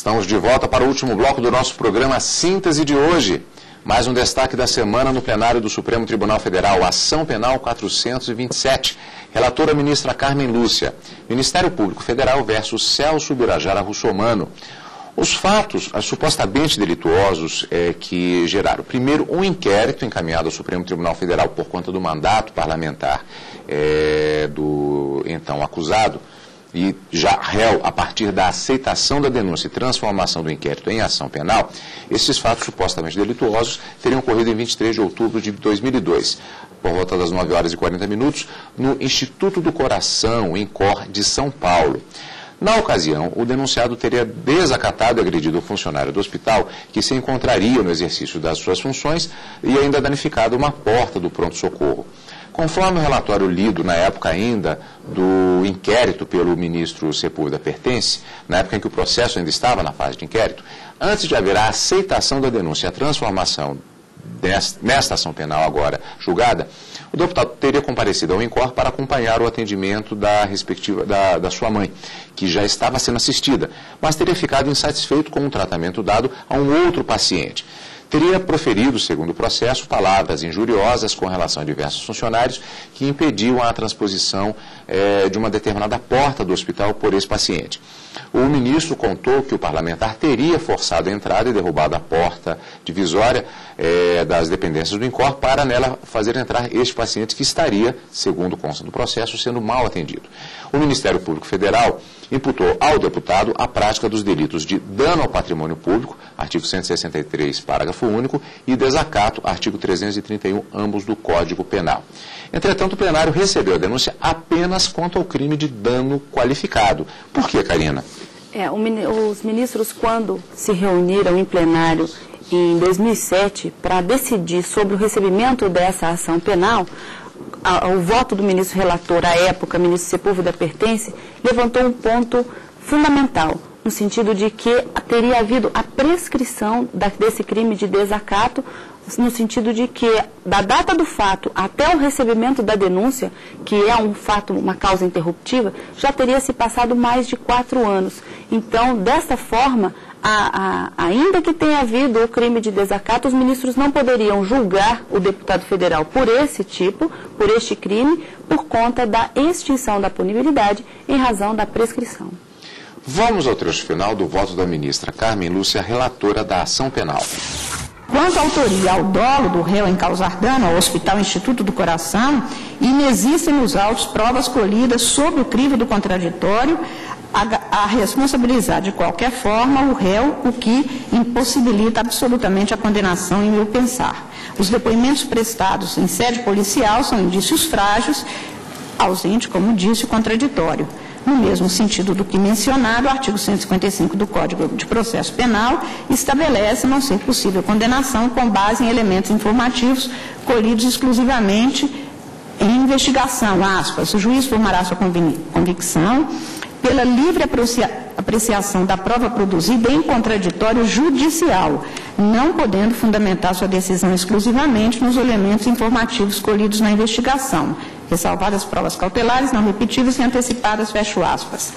Estamos de volta para o último bloco do nosso programa Síntese de hoje. Mais um destaque da semana no plenário do Supremo Tribunal Federal, Ação Penal 427. Relatora ministra Carmen Lúcia. Ministério Público Federal versus Celso Birajara Russomano. Os fatos supostamente delituosos que geraram, primeiro, um inquérito encaminhado ao Supremo Tribunal Federal por conta do mandato parlamentar do então acusado, e já réu a partir da aceitação da denúncia e transformação do inquérito em ação penal. Esses fatos supostamente delituosos teriam ocorrido em 23 de outubro de 2002, por volta das 9 horas e 40 minutos, no Instituto do Coração, INCOR, de São Paulo. Na ocasião, o denunciado teria desacatado e agredido o funcionário do hospital, que se encontraria no exercício das suas funções, e ainda danificado uma porta do pronto-socorro. Conforme o relatório lido na época ainda do inquérito pelo ministro Sepúlveda Pertence, na época em que o processo ainda estava na fase de inquérito, antes de haver a aceitação da denúncia e a transformação nesta ação penal agora julgada, o deputado teria comparecido ao INCOR para acompanhar o atendimento da sua mãe, que já estava sendo assistida, mas teria ficado insatisfeito com o tratamento dado a um outro paciente. Teria proferido, segundo o processo, palavras injuriosas com relação a diversos funcionários que impediam a transposição de uma determinada porta do hospital por esse paciente. O ministro contou que o parlamentar teria forçado a entrada e derrubado a porta divisória das dependências do INCOR para nela fazer entrar este paciente que estaria, segundo consta do processo, sendo mal atendido. O Ministério Público Federal imputou ao deputado a prática dos delitos de dano ao patrimônio público, artigo 163, parágrafo único, e desacato, artigo 331, ambos do Código Penal. Entretanto, o plenário recebeu a denúncia apenas quanto ao crime de dano qualificado. Por quê, Karina? Os ministros, quando se reuniram em plenário em 2007 para decidir sobre o recebimento dessa ação penal, o voto do ministro relator, à época, ministro Sepúlveda Pertence, levantou um ponto fundamental, no sentido de que teria havido a prescrição desse crime de desacato, no sentido de que, da data do fato até o recebimento da denúncia, que é um fato, uma causa interruptiva, já teria se passado mais de 4 anos. Então, dessa forma, ainda que tenha havido o crime de desacato, os ministros não poderiam julgar o deputado federal por este crime, por conta da extinção da punibilidade em razão da prescrição. Vamos ao trecho final do voto da ministra Carmen Lúcia, relatora da ação penal. Quanto à autoria ao dolo do réu em causar dano ao Hospital Instituto do Coração, inexistem nos autos provas colhidas sobre o crivo do contraditório a responsabilizar de qualquer forma o réu, o que impossibilita absolutamente a condenação em meu pensar. Os depoimentos prestados em sede policial são indícios frágeis, ausente, como disse, o contraditório. No mesmo sentido do que mencionado, o artigo 155 do Código de Processo Penal estabelece não ser possível condenação com base em elementos informativos colhidos exclusivamente em investigação, aspas, o juiz formará sua convicção pela livre apreciação da prova produzida em contraditório judicial, não podendo fundamentar sua decisão exclusivamente nos elementos informativos colhidos na investigação, ressalvadas provas cautelares, não repetíveis e antecipadas, fecho aspas.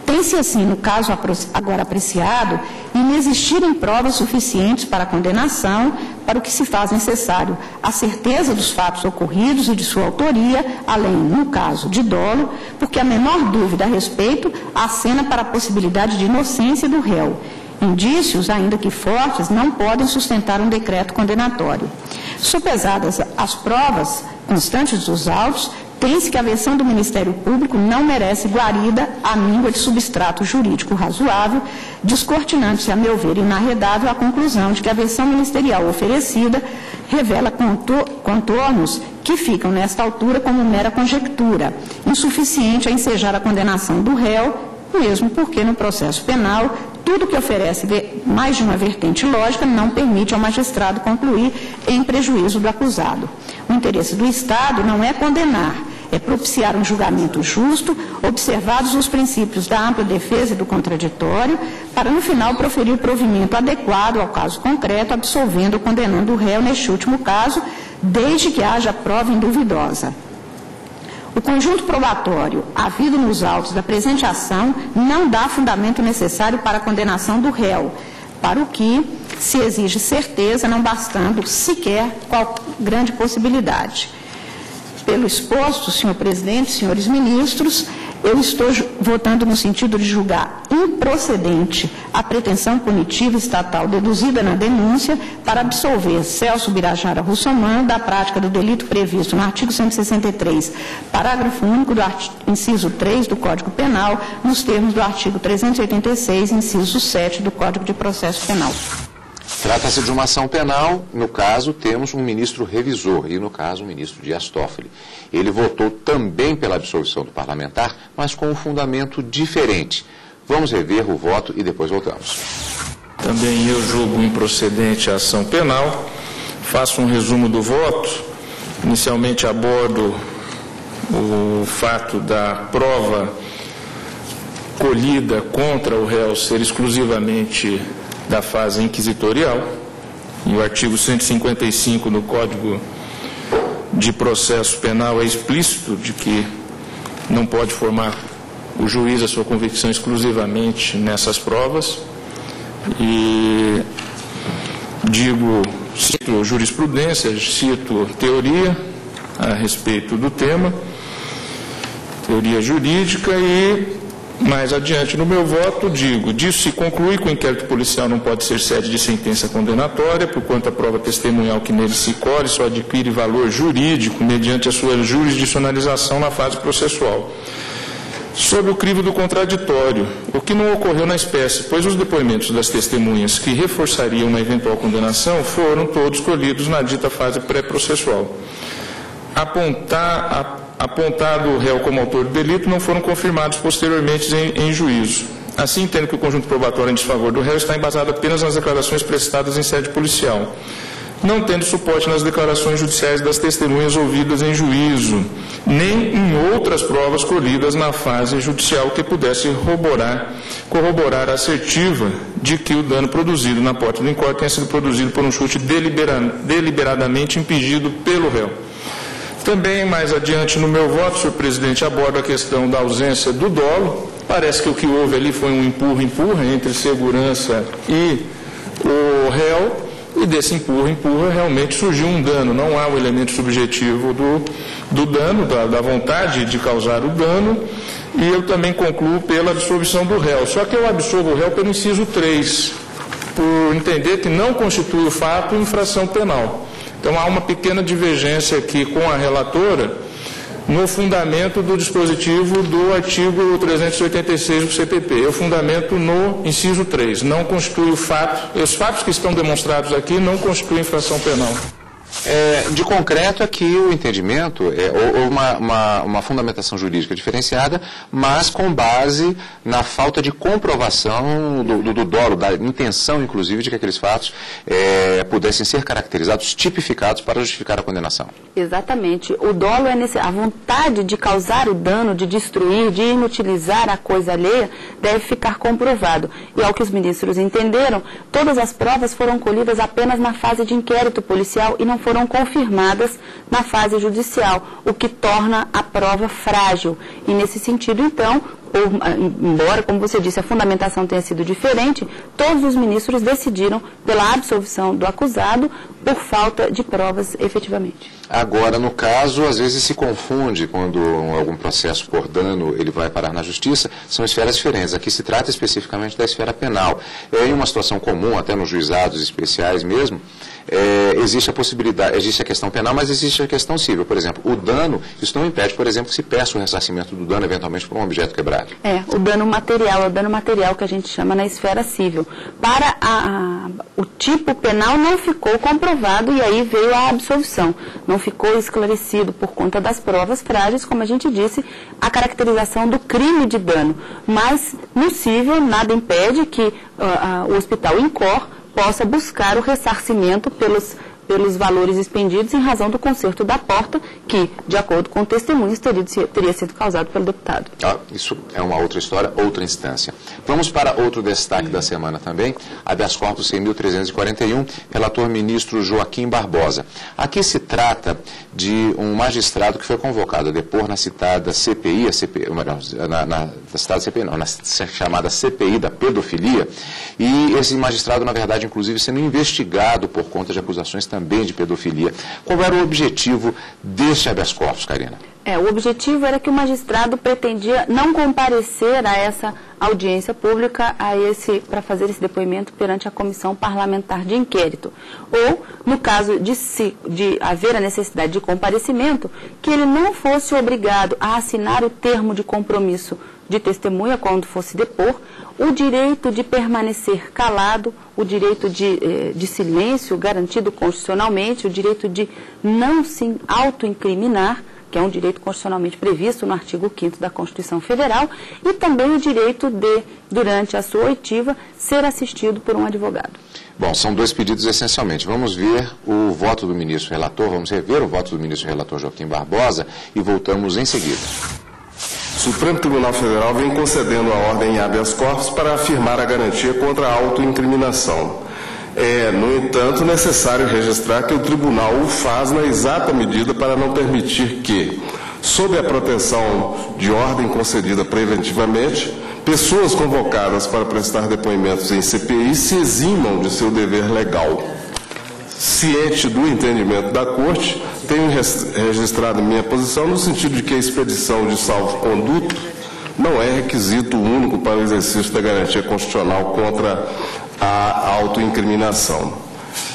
Tem-se assim, no caso agora apreciado, inexistirem provas suficientes para a condenação, para o que se faz necessário a certeza dos fatos ocorridos e de sua autoria, além, no caso, de dolo, porque a menor dúvida a respeito acena para a possibilidade de inocência do réu. Indícios, ainda que fortes, não podem sustentar um decreto condenatório. Sopesadas as provas constantes dos autos, tem-se que a versão do Ministério Público não merece guarida à míngua de substrato jurídico razoável, descortinando-se, a meu ver, inarredável a conclusão de que a versão ministerial oferecida revela contornos que ficam, nesta altura, como mera conjectura, insuficiente a ensejar a condenação do réu, mesmo porque, no processo penal, tudo que oferece mais de uma vertente lógica não permite ao magistrado concluir em prejuízo do acusado. O interesse do Estado não é condenar, é propiciar um julgamento justo, observados os princípios da ampla defesa e do contraditório, para no final proferir o provimento adequado ao caso concreto, absolvendo ou condenando o réu neste último caso, desde que haja prova induvidosa. O O conjunto probatório havido nos autos da presente ação não dá fundamento necessário para a condenação do réu, para o que se exige certeza, não bastando sequer qual grande possibilidade. Pelo exposto, senhor presidente, senhores ministros, eu estou votando no sentido de julgar improcedente a pretensão punitiva estatal deduzida na denúncia para absolver Celso Birajara Russomano da prática do delito previsto no artigo 163, parágrafo único do inciso 3 do Código Penal, nos termos do artigo 386, inciso 7 do Código de Processo Penal. Trata-se de uma ação penal, no caso temos um ministro revisor, e no caso o ministro Dias Toffoli. Ele votou também pela absolvição do parlamentar, mas com um fundamento diferente. Vamos rever o voto e depois voltamos. Também eu julgo improcedente a ação penal. Faço um resumo do voto. Inicialmente abordo o fato da prova colhida contra o réu ser exclusivamente da fase inquisitorial, e o artigo 155 do Código de Processo Penal é explícito de que não pode formar o juiz a sua convicção exclusivamente nessas provas, e cito jurisprudência, cito teoria a respeito do tema, teoria jurídica, e mais adiante no meu voto, disso se conclui que o inquérito policial não pode ser sede de sentença condenatória, porquanto a prova testemunhal que nele se colhe só adquire valor jurídico mediante a sua jurisdicionalização na fase processual. Sobre o crivo do contraditório, o que não ocorreu na espécie, pois os depoimentos das testemunhas que reforçariam uma eventual condenação foram todos colhidos na dita fase pré-processual. Apontado o réu como autor do delito, não foram confirmados posteriormente em juízo. Assim, entendo que o conjunto probatório em desfavor do réu está embasado apenas nas declarações prestadas em sede policial, não tendo suporte nas declarações judiciais das testemunhas ouvidas em juízo, nem em outras provas colhidas na fase judicial que pudesse corroborar a assertiva de que o dano produzido na porta do inquérito tenha sido produzido por um chute deliberadamente impedido pelo réu. Também, mais adiante no meu voto, senhor presidente, abordo a questão da ausência do dolo. Parece que o que houve ali foi um empurra-empurra entre segurança e o réu, e desse empurra-empurra realmente surgiu um dano. Não há o elemento subjetivo do dano, da vontade de causar o dano, e eu também concluo pela absolvição do réu. Só que eu absolvo o réu pelo inciso 3, por entender que não constitui o fato infração penal. Então, há uma pequena divergência aqui com a relatora no fundamento do dispositivo do artigo 386 do CPP. Eu fundamento no inciso 3. Não constitui o fato, os fatos que estão demonstrados aqui não constituem infração penal. De concreto, aqui o entendimento ou uma fundamentação jurídica diferenciada, mas com base na falta de comprovação do dolo, da intenção, inclusive, de que aqueles fatos pudessem ser caracterizados, tipificados para justificar a condenação. Exatamente. O dolo é a vontade de causar o dano, de destruir, de inutilizar a coisa alheia, deve ficar comprovado. E ao que os ministros entenderam, todas as provas foram colhidas apenas na fase de inquérito policial e não foram confirmadas na fase judicial, o que torna a prova frágil. E nesse sentido, então, embora, como você disse, a fundamentação tenha sido diferente, todos os ministros decidiram pela absolvição do acusado por falta de provas efetivamente. Agora, no caso, às vezes se confunde quando algum processo por dano ele vai parar na justiça, são esferas diferentes. Aqui se trata especificamente da esfera penal. Em uma situação comum, até nos juizados especiais mesmo, existe a possibilidade, existe a questão penal, mas existe a questão civil. Por exemplo, o dano, isso não impede, por exemplo, que se peça o ressarcimento do dano, eventualmente, por um objeto quebrado. O dano material, é o dano material que a gente chama na esfera civil. Para o tipo penal não ficou comprovado e aí veio a absolvição. Não ficou esclarecido por conta das provas frágeis, como a gente disse, a caracterização do crime de dano. Mas no civil nada impede que o hospital INCOR possa buscar o ressarcimento pelos valores expendidos em razão do conserto da porta, que, de acordo com testemunhas, teria sido causado pelo deputado. Isso é uma outra história, outra instância. Vamos para outro destaque da semana também, habeas corpus 100.341, relator ministro Joaquim Barbosa. Aqui se trata de um magistrado que foi convocado a depor na citada CPI, na chamada CPI da pedofilia, e esse magistrado, na verdade, inclusive, sendo investigado por conta de acusações também de pedofilia. Qual era o objetivo deste habeas corpus, Karina? O objetivo era que o magistrado pretendia não comparecer a essa audiência pública para fazer esse depoimento perante a comissão parlamentar de inquérito. Ou, no caso de haver a necessidade de comparecimento, que ele não fosse obrigado a assinar o termo de compromisso de testemunha quando fosse depor, o direito de permanecer calado, o direito de silêncio garantido constitucionalmente, o direito de não se autoincriminar, que é um direito constitucionalmente previsto no artigo 5º da Constituição Federal, e também o direito de, durante a sua oitiva, ser assistido por um advogado. Bom, são dois pedidos essencialmente. Vamos ver o voto do ministro relator, vamos rever o voto do ministro relator Joaquim Barbosa e voltamos em seguida. O Supremo Tribunal Federal vem concedendo a ordem em habeas corpus para afirmar a garantia contra a autoincriminação. É, no entanto, necessário registrar que o tribunal o faz na exata medida para não permitir que, sob a proteção de ordem concedida preventivamente, pessoas convocadas para prestar depoimentos em CPI se eximam de seu dever legal. Ciente do entendimento da Corte, tenho registrado minha posição no sentido de que a expedição de salvo-conduto não é requisito único para o exercício da garantia constitucional contra a autoincriminação.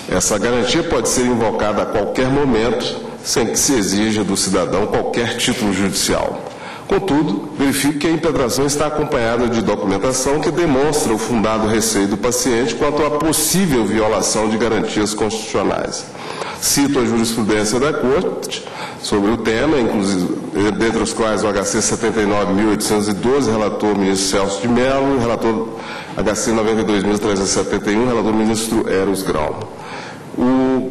Essa garantia pode ser invocada a qualquer momento, sem que se exija do cidadão qualquer título judicial. Contudo, verifico que a impetração está acompanhada de documentação que demonstra o fundado receio do paciente quanto à possível violação de garantias constitucionais. Cito a jurisprudência da Corte sobre o tema, inclusive, dentre os quais o HC 79.812, relator ministro Celso de Mello, relator HC 92.371, relator ministro Eros Grau.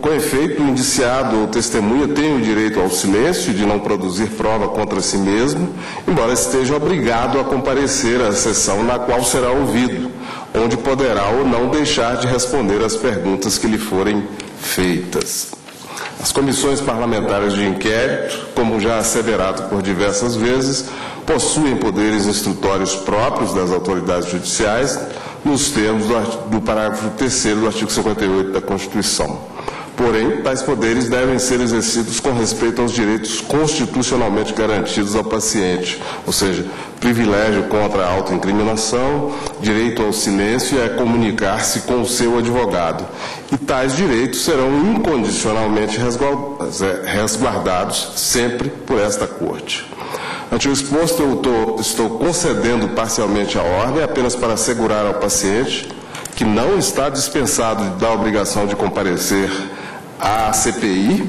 Com efeito, o indiciado ou testemunha tem o direito ao silêncio de não produzir prova contra si mesmo, embora esteja obrigado a comparecer à sessão na qual será ouvido, onde poderá ou não deixar de responder às perguntas que lhe forem feitas. As comissões parlamentares de inquérito, como já asseverado por diversas vezes, possuem poderes instrutórios próprios das autoridades judiciais, nos termos do parágrafo 3º do artigo 58 da Constituição. Porém, tais poderes devem ser exercidos com respeito aos direitos constitucionalmente garantidos ao paciente, ou seja, privilégio contra a autoincriminação, direito ao silêncio e a comunicar-se com o seu advogado. E tais direitos serão incondicionalmente resguardados sempre por esta Corte. Ante o exposto, eu estou concedendo parcialmente a ordem apenas para assegurar ao paciente que não está dispensado da obrigação de comparecer à CPI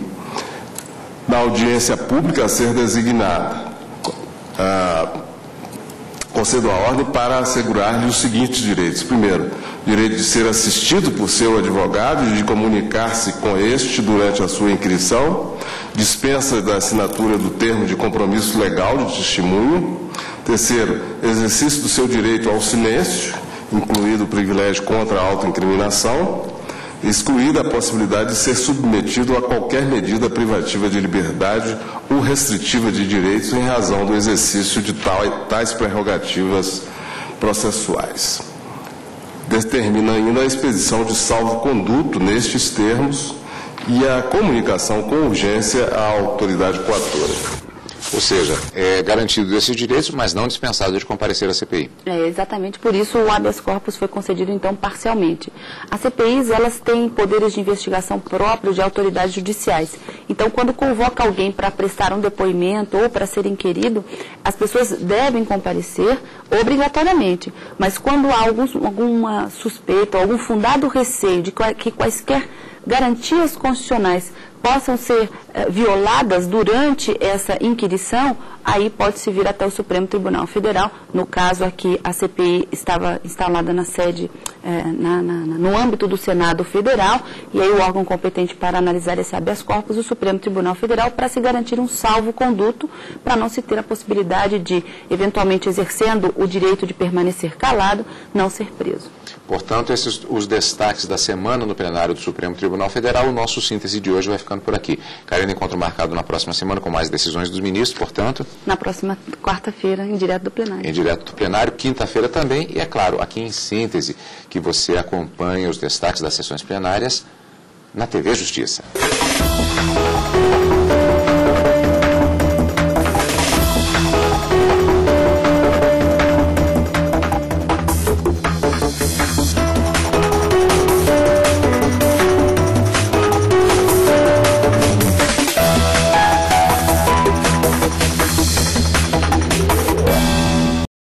na audiência pública a ser designada. Concedo a ordem para assegurar-lhe os seguintes direitos. Primeiro, direito de ser assistido por seu advogado e de comunicar-se com este durante a sua inquirição, dispensa da assinatura do termo de compromisso legal de testemunho. Terceiro, exercício do seu direito ao silêncio, incluído o privilégio contra a autoincriminação, excluída a possibilidade de ser submetido a qualquer medida privativa de liberdade ou restritiva de direitos em razão do exercício de tais prerrogativas processuais. Determina ainda a expedição de salvo-conduto nestes termos e a comunicação com urgência à autoridade coatora. Ou seja, é garantido esses direitos, mas não dispensado de comparecer à CPI. É exatamente por isso o habeas corpus foi concedido, então, parcialmente. As CPIs, elas têm poderes de investigação próprios de autoridades judiciais. Então, quando convoca alguém para prestar um depoimento ou para ser inquirido, as pessoas devem comparecer obrigatoriamente. Mas quando há alguma suspeita, algum fundado receio de que quaisquer garantias constitucionais possam ser violadas durante essa inquirição, aí pode-se vir até o Supremo Tribunal Federal. No caso aqui, a CPI estava instalada na sede, no âmbito do Senado Federal, e aí o órgão competente para analisar esse habeas corpus, o Supremo Tribunal Federal, para se garantir um salvo-conduto, para não se ter a possibilidade de, eventualmente exercendo o direito de permanecer calado, não ser preso. Portanto, esses os destaques da semana no plenário do Supremo Tribunal Federal. O nosso síntese de hoje vai ficando por aqui. Karina, encontro marcado na próxima semana com mais decisões dos ministros, portanto... Na próxima quarta-feira, em direto do plenário. Em direto do plenário, quinta-feira também, e é claro, aqui em síntese, que você acompanha os destaques das sessões plenárias na TV Justiça.